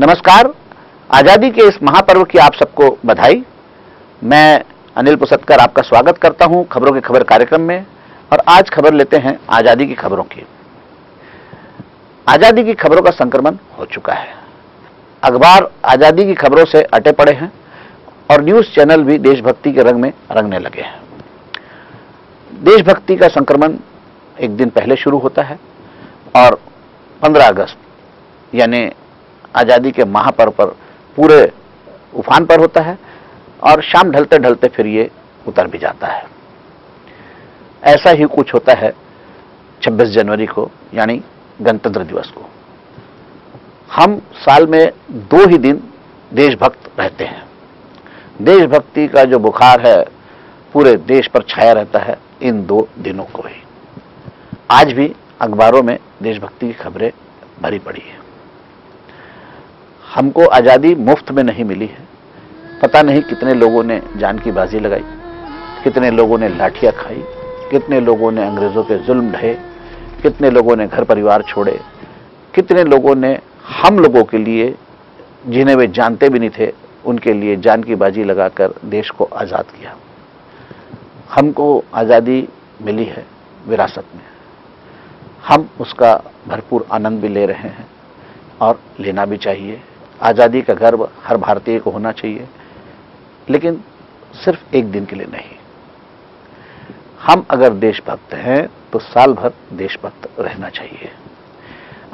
नमस्कार। आजादी के इस महापर्व की आप सबको बधाई। मैं अनिल पुसतकर आपका स्वागत करता हूं खबरों की खबर कार्यक्रम में। और आज खबर लेते हैं आजादी की खबरों की। आजादी की खबरों का संक्रमण हो चुका है। अखबार आजादी की खबरों से अटे पड़े हैं और न्यूज चैनल भी देशभक्ति के रंग में रंगने लगे हैं। देशभक्ति का संक्रमण एक दिन पहले शुरू होता है और 15 अगस्त यानी आजादी के महापर्व पर पूरे उफान पर होता है और शाम ढलते ढलते फिर ये उतर भी जाता है। ऐसा ही कुछ होता है 26 जनवरी को यानी गणतंत्र दिवस को। हम साल में 2 ही दिन देशभक्त रहते हैं। देशभक्ति का जो बुखार है पूरे देश पर छाया रहता है इन 2 दिनों को ही। आज भी अखबारों में देशभक्ति की खबरें भरी पड़ी है। हमको आजादी मुफ्त में नहीं मिली है। पता नहीं कितने लोगों ने जान की बाजी लगाई, कितने लोगों ने लाठियां खाई, कितने लोगों ने अंग्रेजों के जुल्म ढहे, कितने लोगों ने घर परिवार छोड़े, कितने लोगों ने हम लोगों के लिए जिन्हें वे जानते भी नहीं थे उनके लिए जान की बाजी लगाकर देश को आजाद किया। हमको आजादी मिली है विरासत में। हम उसका भरपूर आनंद भी ले रहे हैं और लेना भी चाहिए। आजादी का गर्व हर भारतीय को होना चाहिए, लेकिन सिर्फ एक दिन के लिए नहीं। हम अगर देशभक्त हैं तो साल भर देशभक्त रहना चाहिए।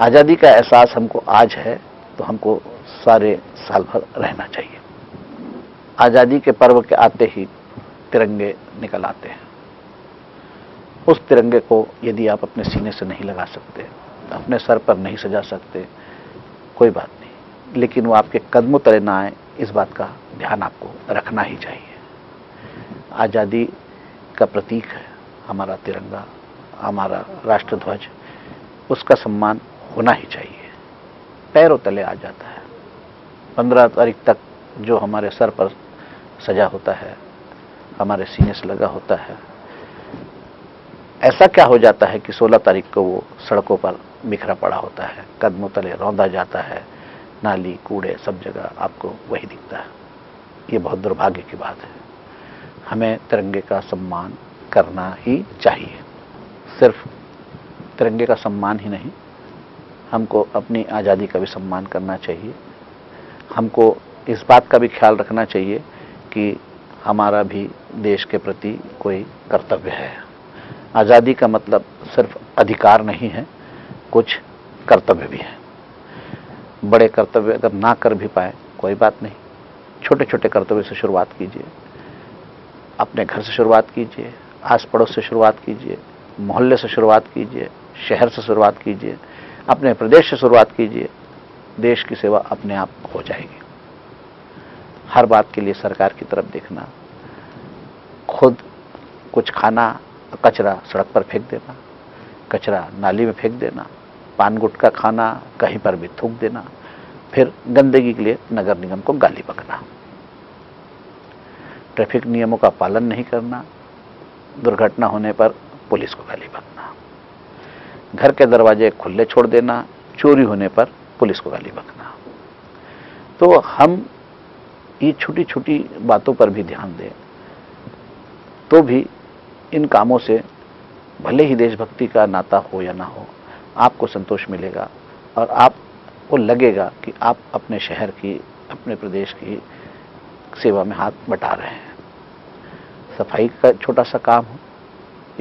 आजादी का एहसास हमको आज है तो हमको सारे साल भर रहना चाहिए। आजादी के पर्व के आते ही तिरंगे निकल आते हैं। उस तिरंगे को यदि आप अपने सीने से नहीं लगा सकते, अपने सर पर नहीं सजा सकते, कोई बात नहीं, लेकिन वो आपके कदमों तले ना आए, इस बात का ध्यान आपको रखना ही चाहिए। आजादी का प्रतीक है हमारा तिरंगा, हमारा राष्ट्रध्वज। उसका सम्मान होना ही चाहिए। पैरों तले आ जाता है। 15 तारीख तक जो हमारे सर पर सजा होता है, हमारे सीने से लगा होता है, ऐसा क्या हो जाता है कि 16 तारीख को वो सड़कों पर बिखरा पड़ा होता है, कदमों तले रौंदा जाता है। नाली कूड़े सब जगह आपको वही दिखता है। ये बहुत दुर्भाग्य की बात है। हमें तिरंगे का सम्मान करना ही चाहिए। सिर्फ तिरंगे का सम्मान ही नहीं, हमको अपनी आज़ादी का भी सम्मान करना चाहिए। हमको इस बात का भी ख्याल रखना चाहिए कि हमारा भी देश के प्रति कोई कर्तव्य है। आज़ादी का मतलब सिर्फ अधिकार नहीं है, कुछ कर्तव्य भी है। बड़े कर्तव्य अगर ना कर भी पाए कोई बात नहीं, छोटे छोटे कर्तव्य से शुरुआत कीजिए। अपने घर से शुरुआत कीजिए, आस पड़ोस से शुरुआत कीजिए, मोहल्ले से शुरुआत कीजिए, शहर से शुरुआत कीजिए, अपने प्रदेश से शुरुआत कीजिए। देश की सेवा अपने आप हो जाएगी। हर बात के लिए सरकार की तरफ देखना, खुद कुछ खाना, कचरा सड़क पर फेंक देना, कचरा नाली में फेंक देना, पान गुटखा खाना, कहीं पर भी थूक देना, फिर गंदगी के लिए नगर निगम को गाली बकना, ट्रैफिक नियमों का पालन नहीं करना, दुर्घटना होने पर पुलिस को गाली बकना, घर के दरवाजे खुले छोड़ देना, चोरी होने पर पुलिस को गाली बकना। तो हम ये छोटी छोटी बातों पर भी ध्यान दें तो भी इन कामों से भले ही देशभक्ति का नाता हो या ना हो, आपको संतोष मिलेगा और आपको लगेगा कि आप अपने शहर की, अपने प्रदेश की सेवा में हाथ बटा रहे हैं। सफाई का छोटा सा काम हो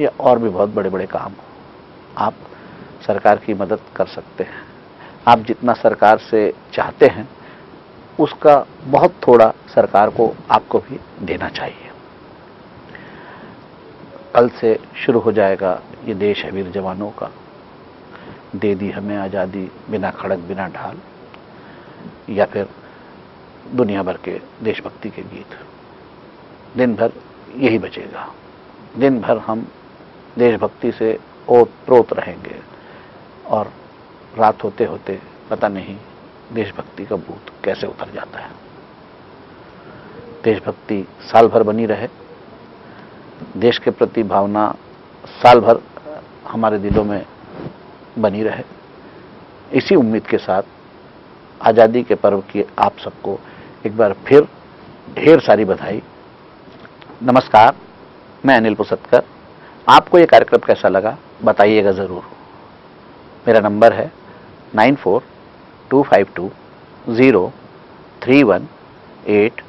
या और भी बहुत बड़े बड़े काम हो, आप सरकार की मदद कर सकते हैं। आप जितना सरकार से चाहते हैं उसका बहुत थोड़ा सरकार को आपको भी देना चाहिए। कल से शुरू हो जाएगा ये देश है वीर जवानों का, दे दी हमें आज़ादी बिना खड़क बिना ढाल, या फिर दुनिया भर के देशभक्ति के गीत। दिन भर यही बचेगा। दिन भर हम देशभक्ति से ओत-प्रोत रहेंगे और रात होते होते पता नहीं देशभक्ति का भूत कैसे उतर जाता है। देशभक्ति साल भर बनी रहे, देश के प्रति भावना साल भर हमारे दिलों में बनी रहे। इसी उम्मीद के साथ आज़ादी के पर्व की आप सबको एक बार फिर ढेर सारी बधाई। नमस्कार, मैं अनिल पुसतकर। आपको ये कार्यक्रम कैसा लगा बताइएगा ज़रूर। मेरा नंबर है 9425203189।